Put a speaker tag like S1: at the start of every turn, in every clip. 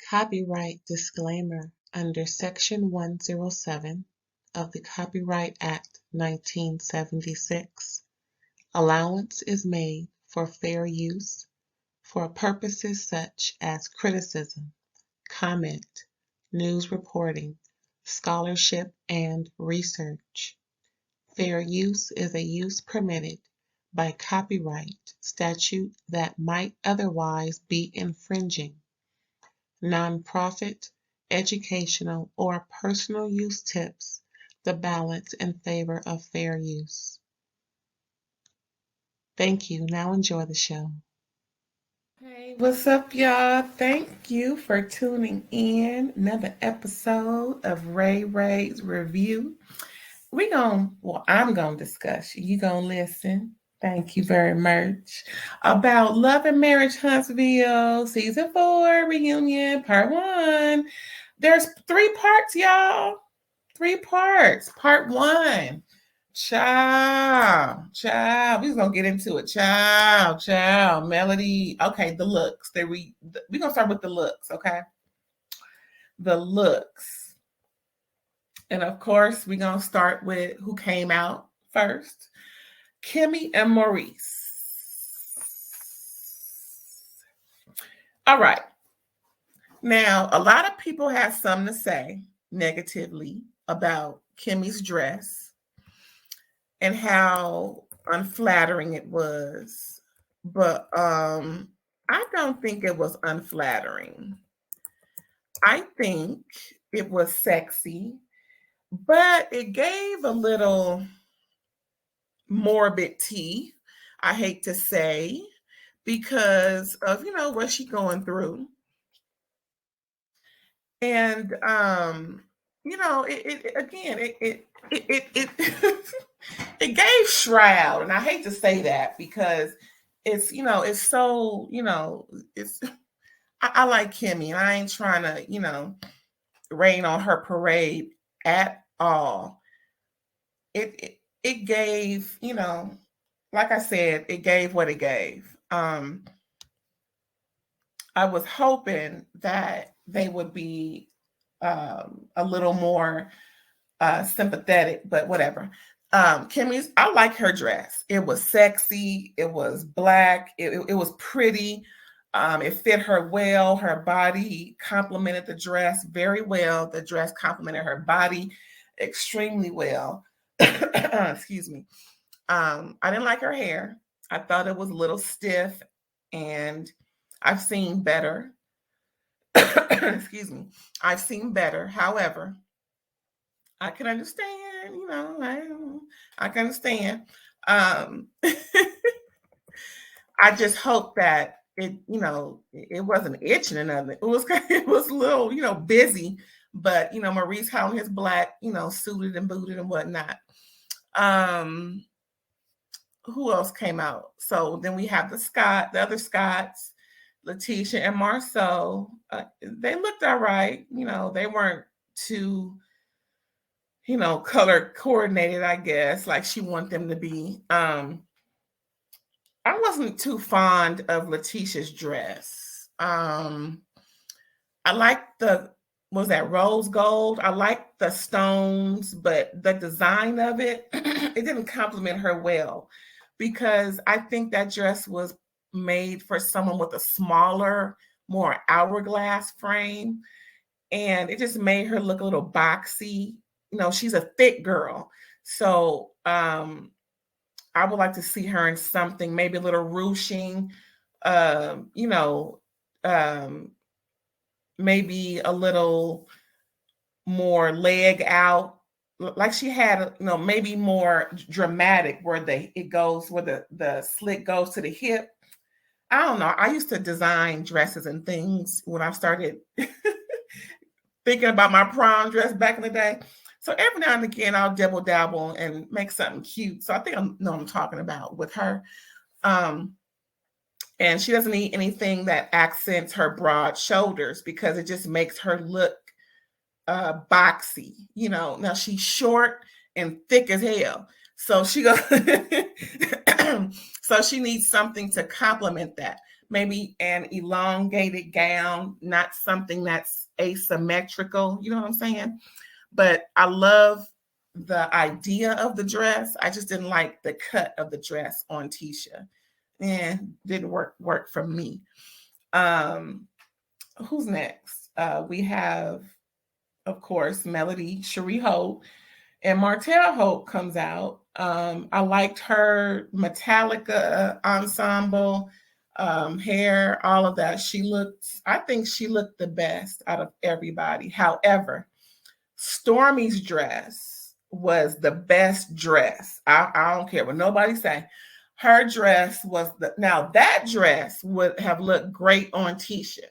S1: Copyright disclaimer under Section 107 of the Copyright Act 1976. Allowance is made for fair use for purposes such as criticism, comment, news reporting, scholarship, and research. Fair use is a use permitted by copyright statute that might otherwise be infringing. Nonprofit, educational, or personal use tips the balance in favor of fair use. Thank you. Now enjoy the show. Hey, what's up, y'all? Thank you for tuning in. Another episode of RAERAEs Review. I'm gonna discuss. You gonna listen. Thank you very much. About Love and Marriage Huntsville Season 4 Reunion Part 1. There's 3 parts, y'all. 3 parts. Part 1. Child. We're gonna get into it. Child. Melody. Okay, the looks. We're gonna start with the looks, okay? The looks. And of course, we're gonna start with who came out first. Kimmy and Maurice. All right. Now, a lot of people have something to say negatively about Kimmy's dress and how unflattering it was. But I don't think it was unflattering. I think it was sexy, but it gave a little morbid tea, I hate to say, because of what she's going through. And it gave Shroud, and I hate to say that because it's it's so it's I like Kimmy, and I ain't trying to rain on her parade at all. It gave, like I said, it gave what it gave. I was hoping that they would be a little more sympathetic, but whatever. Kimmy's, I like her dress. It was sexy. It was black. It was pretty. It fit her well. Her body complemented the dress very well. The dress complemented her body extremely well. Excuse me. I didn't like her hair. I thought it was a little stiff, and I've seen better. Excuse me. I've seen better. However, I can understand, I can understand. I just hope that it wasn't itching or nothing. It was a little, busy, but Maurice how his black, suited and booted and whatnot. Who else came out? So then we have the other Scotts, Letitia and Marsau. They looked all right. They weren't too, color coordinated, I guess, like she wanted them to be. I wasn't too fond of Letitia's dress. I liked was that rose gold? I liked the stones, but the design of it, it didn't complement her well, because I think that dress was made for someone with a smaller, more hourglass frame. And it just made her look a little boxy. She's a thick girl. So I would like to see her in something, maybe a little ruching, maybe a little more leg out, like she had, maybe more dramatic where the slit goes to the hip. I don't know. I used to design dresses and things when I started thinking about my prom dress back in the day. So every now and again, I'll dabble and make something cute. So I think I know what I'm talking about with her. And she doesn't need anything that accents her broad shoulders, because it just makes her look boxy. Now she's short and thick as hell. So so she needs something to complement that. maybe an elongated gown, not something that's asymmetrical. You know what I'm saying? But I love the idea of the dress. I just didn't like the cut of the dress on Tisha. And didn't work for me. Who's next? We have, of course, Melody Cherie Holt, and Martell Holt comes out. I liked her Metallica ensemble, hair, all of that. I think she looked the best out of everybody. However, Stormi's dress was the best dress. I don't care what nobody say. Her dress was now that dress would have looked great on Tisha.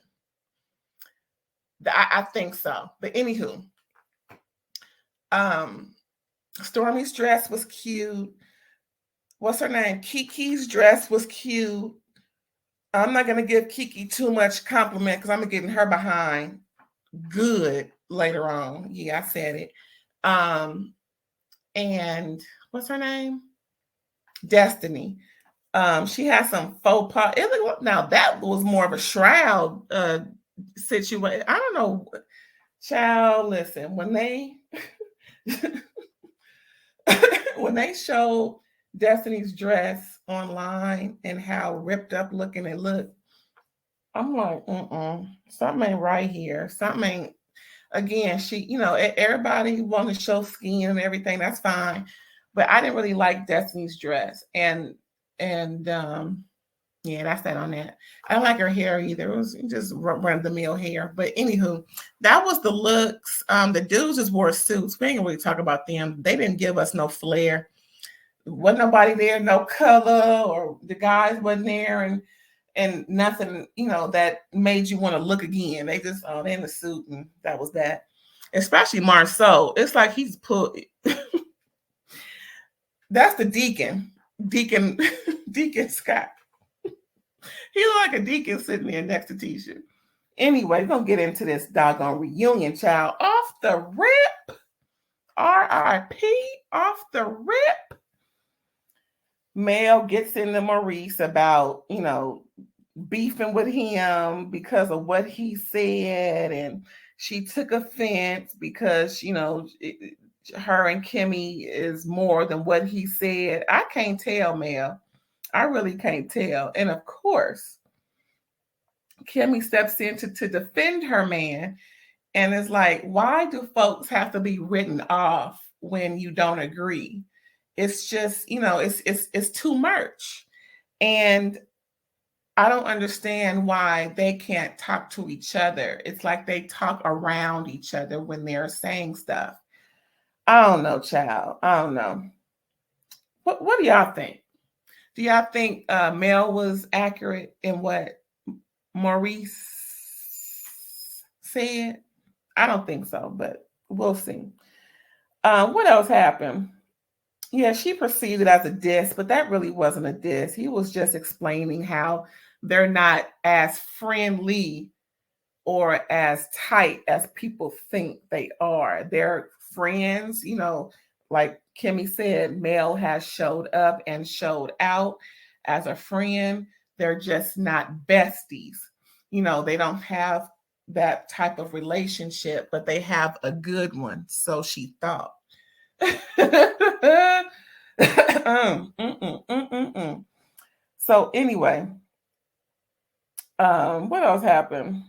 S1: I think so. But anywho, Stormi's dress was cute. What's her name? Kiki's dress was cute. I'm not gonna give Kiki too much compliment because I'm gonna get in her behind good later on. Yeah, I said it. And what's her name? Destiny. She had some faux pas. Now that was more of a shroud situation. I don't know. Child, listen, when they when they showed Destiny's dress online and how ripped up looking it looked, I'm like, something ain't right here. Something ain't. Again, she, everybody want to show skin and everything. That's fine, but I didn't really like Destiny's dress, and yeah, that's that on that. I don't like her hair either. It was just run the mill hair. But anywho, that was the looks. The dudes just wore suits. We ain't gonna really talk about them. They didn't give us no flair. Wasn't nobody there, no color, or the guys wasn't there, and nothing, that made you want to look again. They just they in the suit, and that was that. Especially Marsau. It's like he's put. That's the deacon Scott. He looked like a deacon sitting there next to Tisha. Anyway, we're going to get into this doggone reunion, child. Off the rip. R.I.P. Off the rip. Mel gets into Maurice about, beefing with him because of what he said. And she took offense because, her and Kimmy is more than what he said. I can't tell, Mel. I really can't tell. And of course, Kimmy steps in to defend her man and is like, why do folks have to be written off when you don't agree? It's just, it's too much. And I don't understand why they can't talk to each other. It's like they talk around each other when they're saying stuff. I don't know, child. I don't know. What do y'all think? Do y'all think Mel was accurate in what Maurice said? I don't think so, but we'll see. What else happened? Yeah, she perceived it as a diss, but that really wasn't a diss. He was just explaining how they're not as friendly or as tight as people think they are. They're friends, like Kimmy said, Mel has showed up and showed out as a friend. They're just not besties. They don't have that type of relationship, but they have a good one. So she thought. So anyway, what else happened?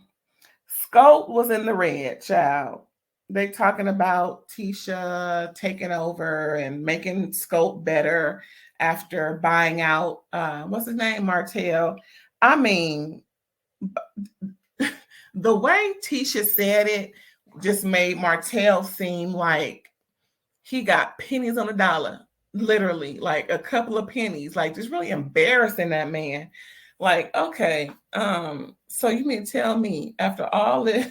S1: Scope was in the red, child. They talking about Tisha taking over and making Scope better after buying out what's his name, Martell. I mean, the way Tisha said it just made Martell seem like he got pennies on the dollar, literally, like a couple of pennies, like just really embarrassing that man. Like, okay, so you mean to tell me after all this,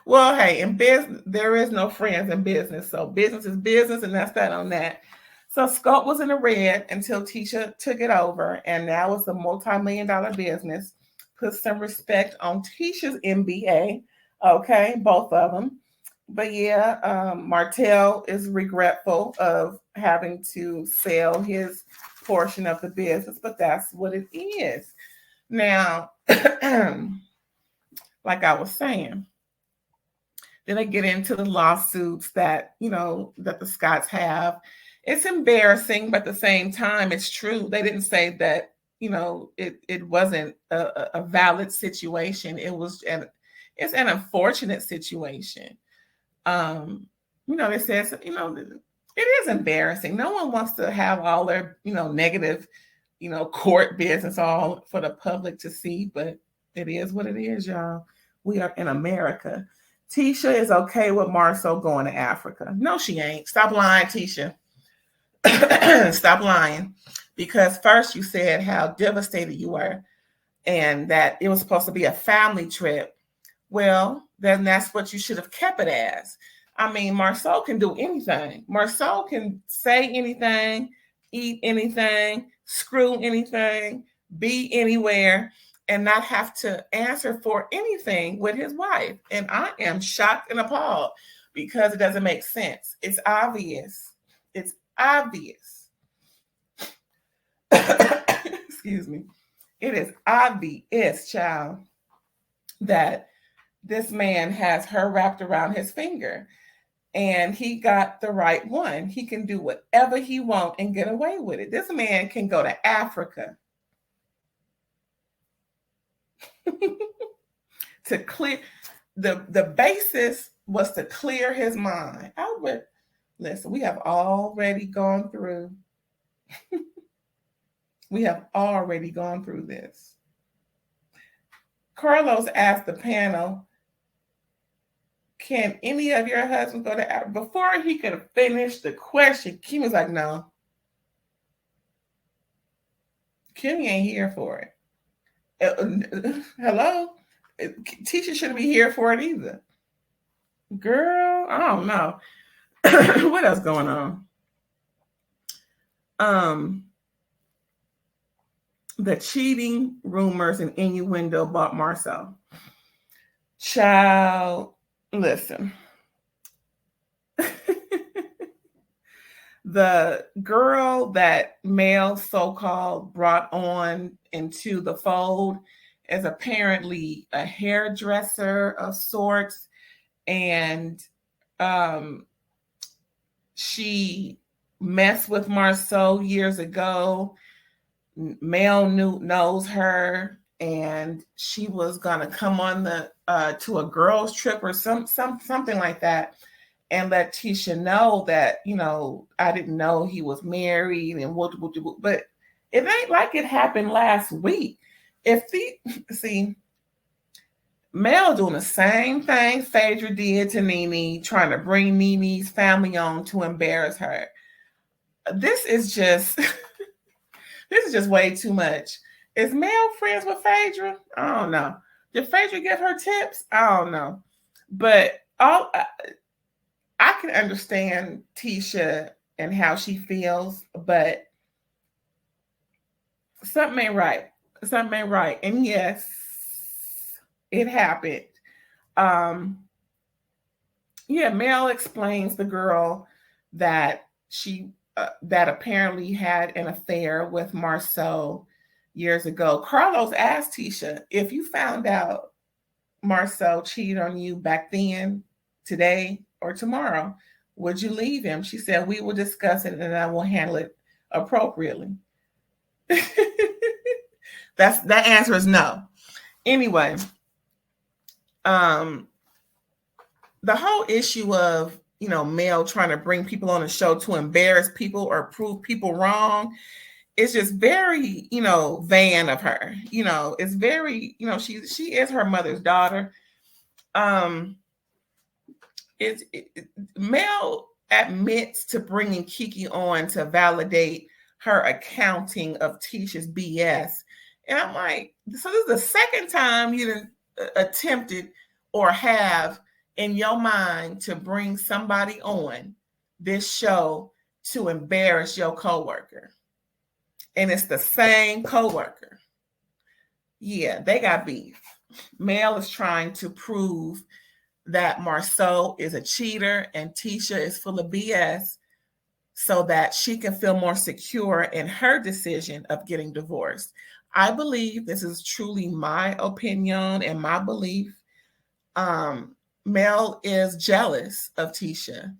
S1: well, hey, in business, there is no friends in business. So business is business, and that's that on that. So Scope was in the red until Tisha took it over, and now it's a multi-million-dollar business. Put some respect on Tisha's MBA, okay, both of them. But yeah, Martell is regretful of having to sell his portion of the business, but that's what it is. Now, like I was saying, then they get into the lawsuits that, that the Scotts have. It's embarrassing, but at the same time, it's true. They didn't say that, it wasn't a valid situation. It's an unfortunate situation. They said, it is embarrassing. No one wants to have all their, negative, court business all for the public to see, but it is what it is, y'all. We are in America. Tisha is okay with Marsau going to Africa. No, she ain't. Stop lying, Tisha. Stop lying. Because first you said how devastated you were and that it was supposed to be a family trip. Well, then that's what you should have kept it as. I mean, Marsau can do anything. Marsau can say anything, eat anything, screw anything, be anywhere, and not have to answer for anything with his wife. And I am shocked and appalled because it doesn't make sense. It's obvious. It's obvious. Excuse me. It is obvious, child, that this man has her wrapped around his finger. And he got the right one. He can do whatever he wants and get away with it. This man can go to Africa to clear the basis was to clear his mind. Listen, we have already gone through. We have already gone through this. Carlos asked the panel, can any of your husbands go to Africa? Before he could finish the question, Kim was like, no. Kimmy ain't here for it. Hello? Tisha shouldn't be here for it either. Girl, I don't know. What else going on? The cheating rumors and innuendo about Marsau. Child, listen. The girl that Mel so-called brought on into the fold is apparently a hairdresser of sorts, and she messed with Marsau years ago. Mel knows her, and she was gonna come on the to a girls' trip or something like that, and let Tisha know that, I didn't know he was married and what, but it ain't like it happened last week. Mel doing the same thing Phaedra did to Nene, trying to bring Nene's family on to embarrass her. This is just way too much. Is Mel friends with Phaedra? I don't know. Did Phaedra give her tips? I don't know. But I can understand Tisha and how she feels, but something ain't right. Something ain't right. And yes, it happened. Mel explains the girl that she that apparently had an affair with Marsau years ago. Carlos asked Tisha, if you found out Marsau cheated on you back then, today, or tomorrow, would you leave him? She said, we will discuss it and I will handle it appropriately. That answer is no. Anyway, the whole issue of, Mel trying to bring people on the show to embarrass people or prove people wrong is just very, van of her. It's very, she is her mother's daughter. Mel admits to bringing Kiki on to validate her accounting of Tisha's BS. And I'm like, so this is the second time you attempted or have in your mind to bring somebody on this show to embarrass your coworker. And it's the same coworker. Yeah, they got beef. Mel is trying to prove that Marsau is a cheater and Tisha is full of BS so that she can feel more secure in her decision of getting divorced. I believe, this is truly my opinion and my belief, Mel is jealous of Tisha.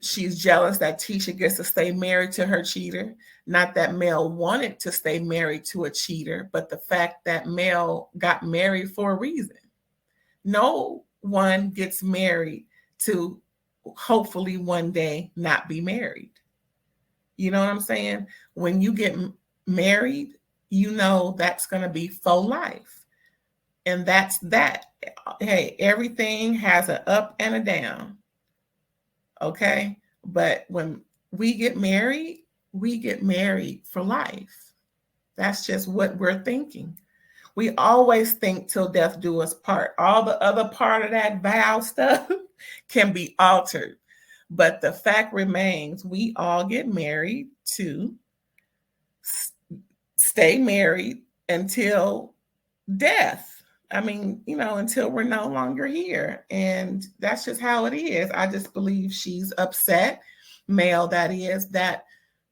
S1: She's jealous that Tisha gets to stay married to her cheater. Not that Mel wanted to stay married to a cheater, but the fact that Mel got married for a reason. No one gets married to hopefully one day not be married. You know what I'm saying? When you get married, you know that's going to be for life. And that's that. Hey, everything has an up and a down. Okay? But when we get married for life. That's just what we're thinking. We always think till death do us part. All the other part of that vow stuff can be altered. But the fact remains, we all get married to stay married until death. I mean, until we're no longer here. And that's just how it is. I just believe she's upset, Mel, that is, that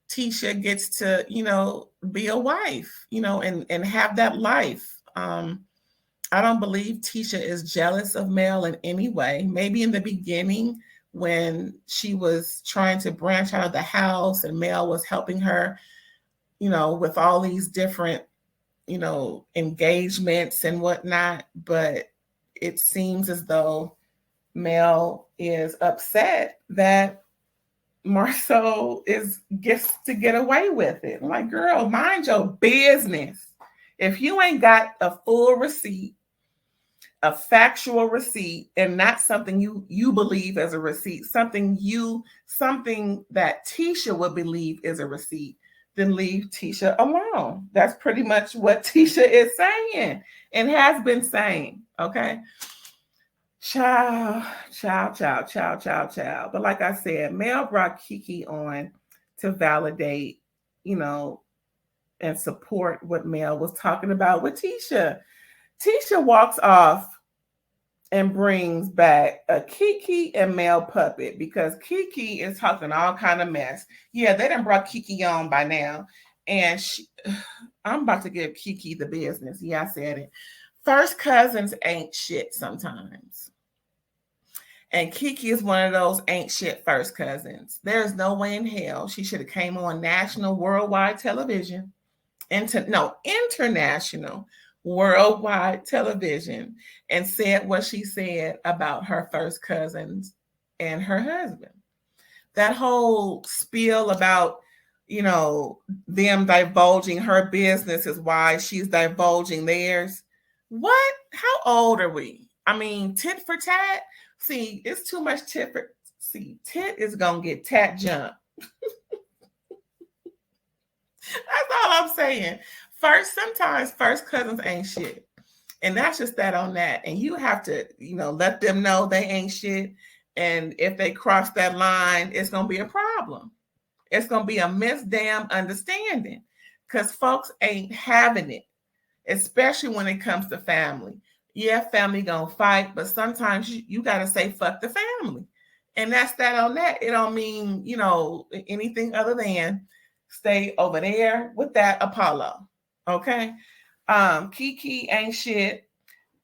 S1: Tisha gets to, be a wife, and have that life. I don't believe Tisha is jealous of Mel in any way. Maybe in the beginning when she was trying to branch out of the house and Mel was helping her, with all these different, engagements and whatnot. But it seems as though Mel is upset that Marsau gets to get away with it. I'm like, girl, mind your business. If you ain't got a full receipt, a factual receipt, and not something you believe as a receipt, something that Tisha would believe is a receipt, then leave Tisha alone. That's pretty much what Tisha is saying and has been saying. Okay. Child. But like I said, Mel brought Kiki on to validate, and support what Mel was talking about with Tisha. Tisha walks off and brings back a Kiki and Mel puppet because Kiki is talking all kind of mess. Yeah, they done brought Kiki on by now. And I'm about to give Kiki the business. Yeah, I said it. First cousins ain't shit sometimes. And Kiki is one of those ain't shit first cousins. There's no way in hell she should have came on national worldwide television. International worldwide television and said what she said about her first cousins and her husband. That whole spiel about, them divulging her business is why she's divulging theirs. What? How old are we? I mean, tit for tat? See, it's too much tit for... See, tit is going to get tat jump. That's all I'm saying. Sometimes first cousins ain't shit. And that's just that on that. And you have to, let them know they ain't shit. And if they cross that line, it's going to be a problem. It's going to be a misdamn understanding because folks ain't having it, especially when it comes to family. Yeah, family going to fight, but sometimes you got to say fuck the family. And that's that on that. It don't mean, anything other than stay over there with that Apollo. Okay. Kiki ain't shit.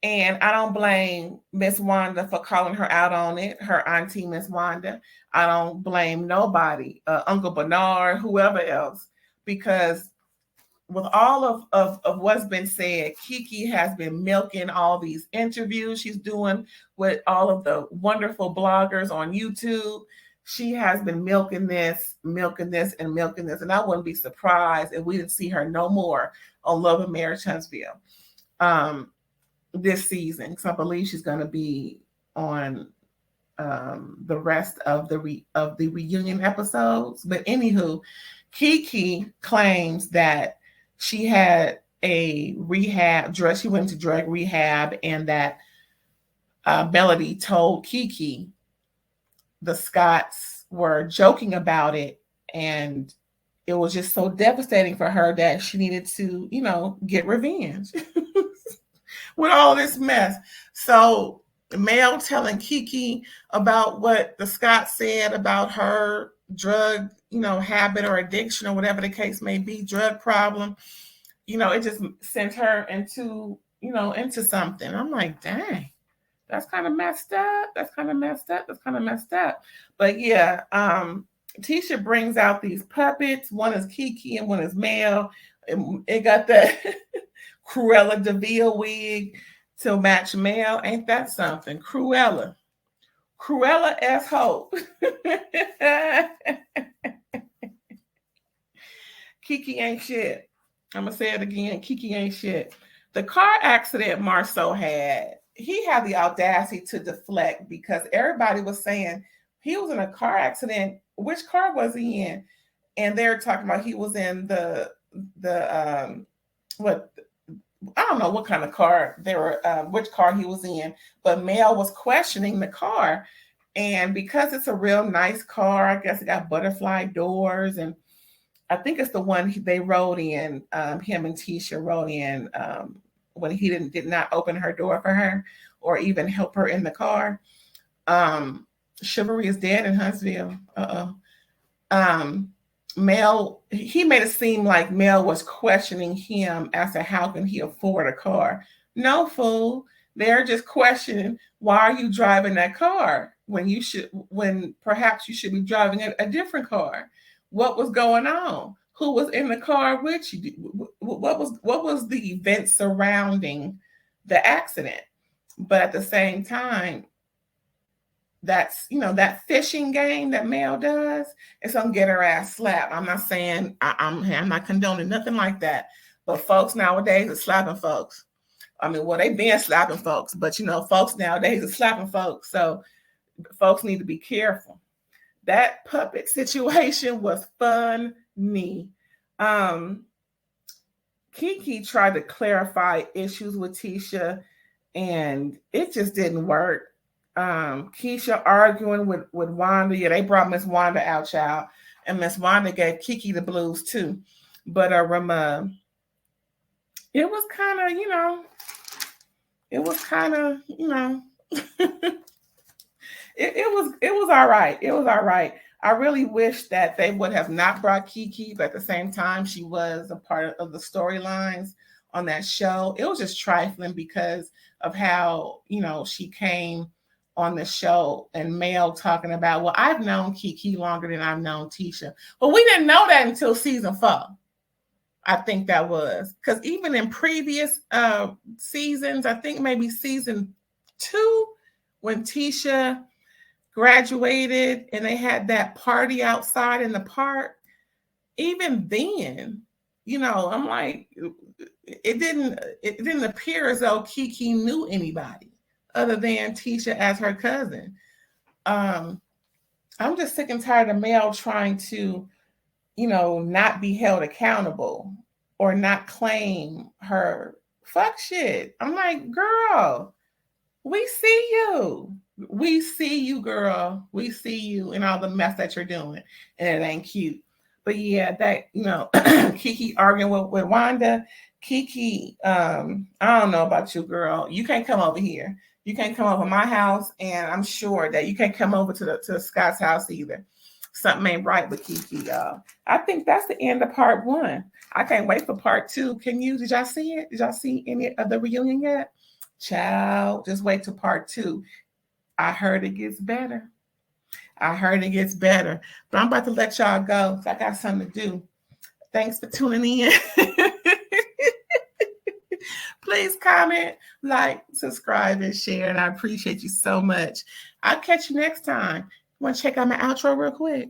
S1: And I don't blame Miss Wanda for calling her out on it. Her auntie, Miss Wanda. I don't blame nobody, Uncle Bernard, whoever else, because with all of what's been said, Kiki has been milking all these interviews she's doing with all of the wonderful bloggers on YouTube. She has been milking this. And I wouldn't be surprised if we didn't see her no more on Love and Marriage Huntsville this season, because I believe she's going to be on the rest of the reunion episodes. But anywho, Kiki claims that she had a she went to drug rehab, and that Melody told Kiki the Scotts were joking about it, and it was just so devastating for her that she needed to, get revenge with all this mess. So Mel telling Kiki about what the Scott said about her drug, habit or addiction or whatever the case may be, drug problem. It just sent her into something. I'm like, dang, that's kind of messed up. That's kind of messed up. That's kind of messed up. But yeah, Tisha brings out these puppets. One is Kiki and one is Mel. It got that Cruella DeVille wig to match Mel. Ain't that something? Cruella S. Hope. Kiki ain't shit. I'm going to say it again. Kiki ain't shit. The car accident Marsau had, he had the audacity to deflect because everybody was saying he was in a car accident. Which car was he in? And they're talking about he was in the what, I don't know what kind of car they were, which car he was in, but Mel was questioning the car. And because it's a real nice car, I guess it got butterfly doors, and I think it's the one they rode in, him and Tisha rode in when he did not open her door for her or even help her in the car. Chivalry is dead in Huntsville. Mel, he made it seem like Mel was questioning him as to how can he afford a car. No, fool. They're just questioning, why are you driving that car when perhaps you should be driving a different car? What was going on? Who was in the car with you? What was the event surrounding the accident? But at the same time, that's that fishing game that Mel does, it's gonna get her ass slapped. I'm not saying I'm not condoning nothing like that, but folks nowadays are slapping folks. I mean, well, they've been slapping folks, but folks nowadays are slapping folks, so folks need to be careful. That puppet situation was funny. Kiki tried to clarify issues with Tisha, and it just didn't work. Keisha arguing with Wanda. Yeah, they brought Miss Wanda out, child, and Miss Wanda gave Kiki the blues too. But it was kind of, it was kind of, it was all right. It was all right. I really wish that they would have not brought Kiki, but at the same time, she was a part of the storylines on that show. It was just trifling because of how, she came on the show and Mel talking about, well, I've known Kiki longer than I've known Tisha. But we didn't know that until season 4. I think that was because even in previous seasons, I think maybe season 2, when Tisha graduated and they had that party outside in the park, even then, I'm like, it didn't appear as though Kiki knew anybody other than Tisha as her cousin. I'm just sick and tired of Mel trying to, not be held accountable or not claim her fuck shit. I'm like, girl, we see you. We see you, girl. We see you and all the mess that you're doing. And it ain't cute. But yeah, that, Kiki arguing with Wanda. Kiki, I don't know about you, girl. You can't come over here. You can't come over to my house. And I'm sure that you can't come over to Scott's house either. Something ain't right with Kiki, y'all. I think that's the end of part 1. I can't wait for part 2. Did y'all see it? Did y'all see any of the reunion yet? Child, just wait till part 2. I heard it gets better. But I'm about to let y'all go because I got something to do. Thanks for tuning in. Please comment, like, subscribe, and share. And I appreciate you so much. I'll catch you next time. Want to check out my outro real quick?